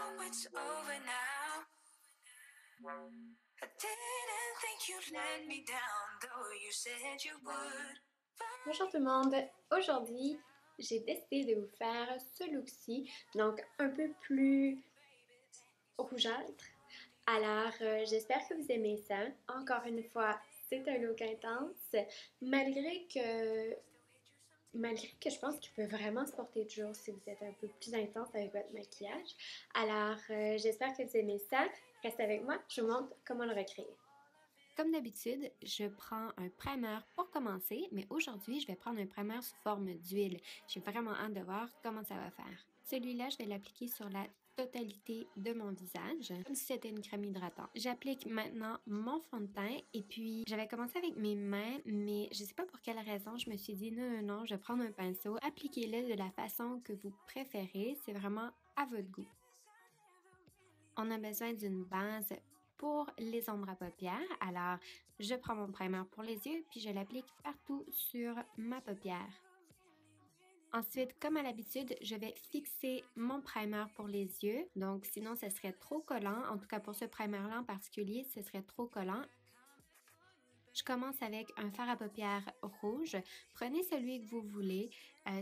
know it's over now. I didn't think you'd let me down, though you said you would. Bonjour tout le monde! Aujourd'hui, j'ai décidé de vous faire ce look-ci, donc un peu plus rougeâtre. Alors, j'espère que vous aimez ça. Encore une fois, c'est un look intense, malgré que je pense qu'il peut vraiment se porter de jour si vous êtes un peu plus intense avec votre maquillage. Alors, j'espère que vous aimez ça. Restez avec moi, je vous montre comment le recréer. Comme d'habitude, je prends un primer pour commencer, mais aujourd'hui, je vais prendre un primer sous forme d'huile. J'ai vraiment hâte de voir comment ça va faire. Celui-là, je vais l'appliquer sur la totalité de mon visage, comme si c'était une crème hydratante. J'applique maintenant mon fond de teint et puis j'avais commencé avec mes mains, mais je sais pas pour quelle raison, je me suis dit non, je vais prendre un pinceau. Appliquez-le de la façon que vous préférez, c'est vraiment à votre goût. On a besoin d'une base pour les ombres à paupières. Alors, je prends mon primer pour les yeux puis je l'applique partout sur ma paupière. Ensuite, comme à l'habitude, je vais fixer mon primer pour les yeux. Donc, sinon, ce serait trop collant. En tout cas, pour ce primer-là en particulier, ce serait trop collant. Je commence avec un fard à paupières rouge. Prenez celui que vous voulez.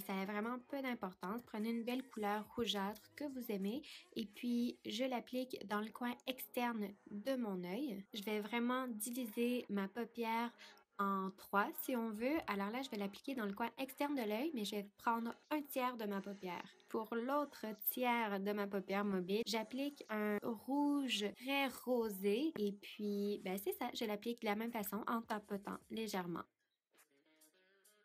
Ça a vraiment peu d'importance. Prenez une belle couleur rougeâtre que vous aimez. Et puis, je l'applique dans le coin externe de mon œil. Je vais vraiment diviser ma paupière en 3 si on veut. Alors là, je vais l'appliquer dans le coin externe de l'œil, mais je vais prendre un tiers de ma paupière. Pour l'autre tiers de ma paupière mobile, j'applique un rouge très rosé et puis, c'est ça, je l'applique de la même façon en tapotant légèrement.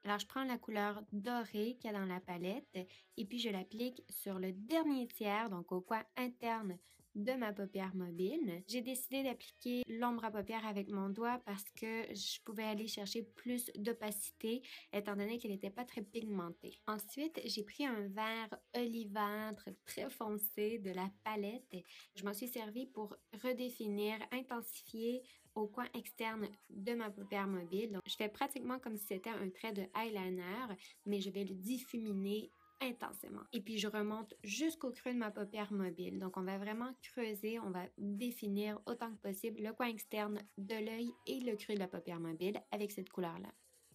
Alors, je prends la couleur dorée qu'il y a dans la palette et puis je l'applique sur le dernier tiers, donc au coin interne de ma paupière mobile. J'ai décidé d'appliquer l'ombre à paupières avec mon doigt parce que je pouvais aller chercher plus d'opacité étant donné qu'elle n'était pas très pigmentée. Ensuite, j'ai pris un vert olivâtre très foncé de la palette. Je m'en suis servi pour redéfinir, intensifier au coin externe de ma paupière mobile. Donc, je fais pratiquement comme si c'était un trait de eyeliner, mais je vais le diffuminer intensément. Et puis, je remonte jusqu'au creux de ma paupière mobile. Donc, on va vraiment creuser, on va définir autant que possible le coin externe de l'œil et le creux de la paupière mobile avec cette couleur-là.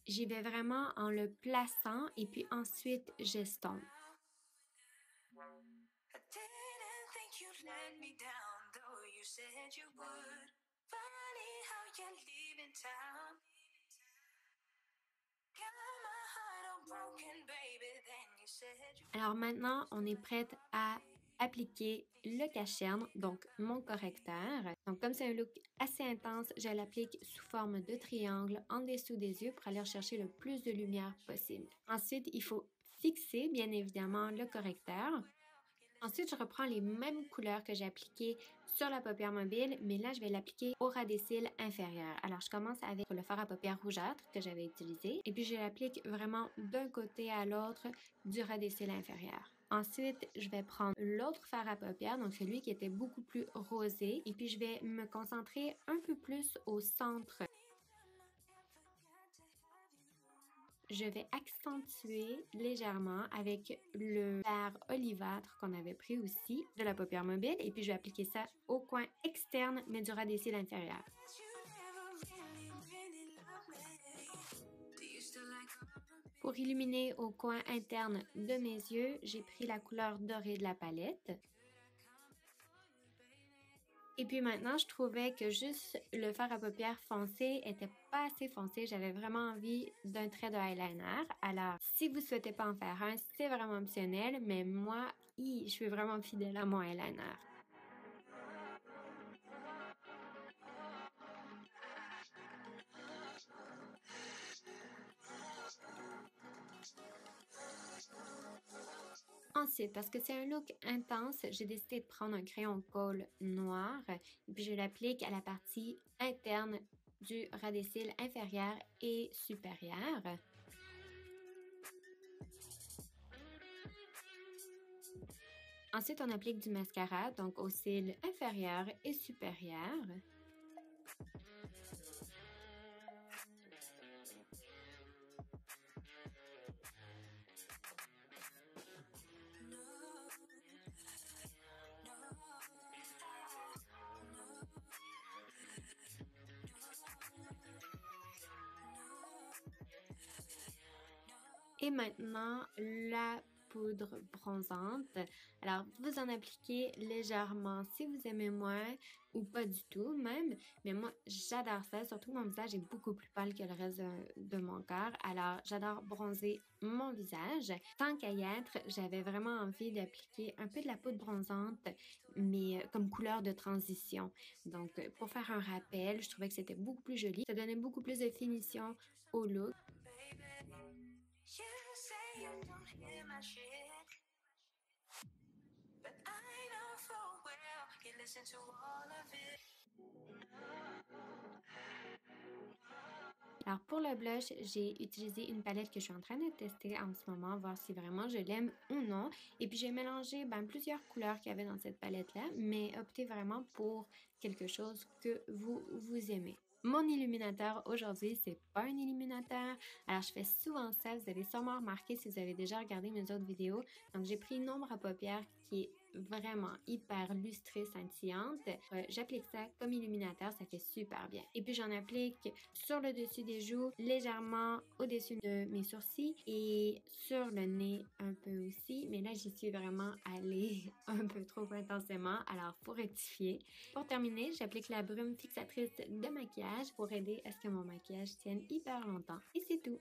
J'y vais vraiment en le plaçant et puis ensuite, j'estompe. I didn't think you'd let me down, though you said you would. Funny how you're leaving town. Got my heart all broken, baby, then you said you... Alors maintenant, on est prête à appliquer le cache-cerne, donc mon correcteur. Donc comme c'est un look assez intense, je l'applique sous forme de triangle en dessous des yeux pour aller rechercher le plus de lumière possible. Ensuite, il faut fixer bien évidemment le correcteur. Ensuite, je reprends les mêmes couleurs que j'ai appliquées sur la paupière mobile, mais là, je vais l'appliquer au ras des cils inférieur. Alors, je commence avec le fard à paupières rougeâtre que j'avais utilisé et puis je l'applique vraiment d'un côté à l'autre du ras des cils inférieur. Ensuite, je vais prendre l'autre fard à paupières, donc celui qui était beaucoup plus rosé, et puis je vais me concentrer un peu plus au centre. Je vais accentuer légèrement avec le vert olivâtre qu'on avait pris aussi de la paupière mobile et puis je vais appliquer ça au coin externe mais du ras des cils inférieur. Pour illuminer au coin interne de mes yeux, j'ai pris la couleur dorée de la palette. Et puis maintenant, je trouvais que juste le fard à paupières foncé était pas assez foncé. J'avais vraiment envie d'un trait de eyeliner. Alors, si vous souhaitez pas en faire un, c'est vraiment optionnel. Mais moi, je suis vraiment fidèle à mon eyeliner. Ensuite, parce que c'est un look intense, j'ai décidé de prendre un crayon colle noir et puis je l'applique à la partie interne du ras des cils inférieur et supérieur. Ensuite, on applique du mascara, donc aux cils inférieurs et supérieurs. Et maintenant, la poudre bronzante. Alors, vous en appliquez légèrement si vous aimez moins ou pas du tout même. Mais moi, j'adore ça. Surtout mon visage est beaucoup plus pâle que le reste de mon corps. Alors, j'adore bronzer mon visage. Tant qu'à y être, j'avais vraiment envie d'appliquer un peu de la poudre bronzante, mais comme couleur de transition. Donc, pour faire un rappel, je trouvais que c'était beaucoup plus joli. Ça donnait beaucoup plus de finition au look. You say you don't hear my shit, but I know full well you listen to all of it. Alors pour le blush, j'ai utilisé une palette que je suis en train de tester en ce moment, voir si vraiment je l'aime ou non. Et puis j'ai mélangé plusieurs couleurs qu'il y avait dans cette palette-là, mais optez vraiment pour quelque chose que vous aimez. Mon illuminateur aujourd'hui, c'est pas un illuminateur. Alors, je fais souvent ça. Vous avez sûrement remarqué si vous avez déjà regardé mes autres vidéos. Donc, j'ai pris une ombre à paupières qui est vraiment hyper lustrée, scintillante. J'applique ça comme illuminateur, ça fait super bien. Et puis, j'en applique sur le dessus des joues, légèrement au-dessus de mes sourcils et sur le nez un peu aussi. Mais là, j'y suis vraiment allée un peu trop intensément. Alors, faut rectifier. Pour terminer, j'applique la brume fixatrice de maquillage pour aider à ce que mon maquillage tienne hyper longtemps. Et c'est tout!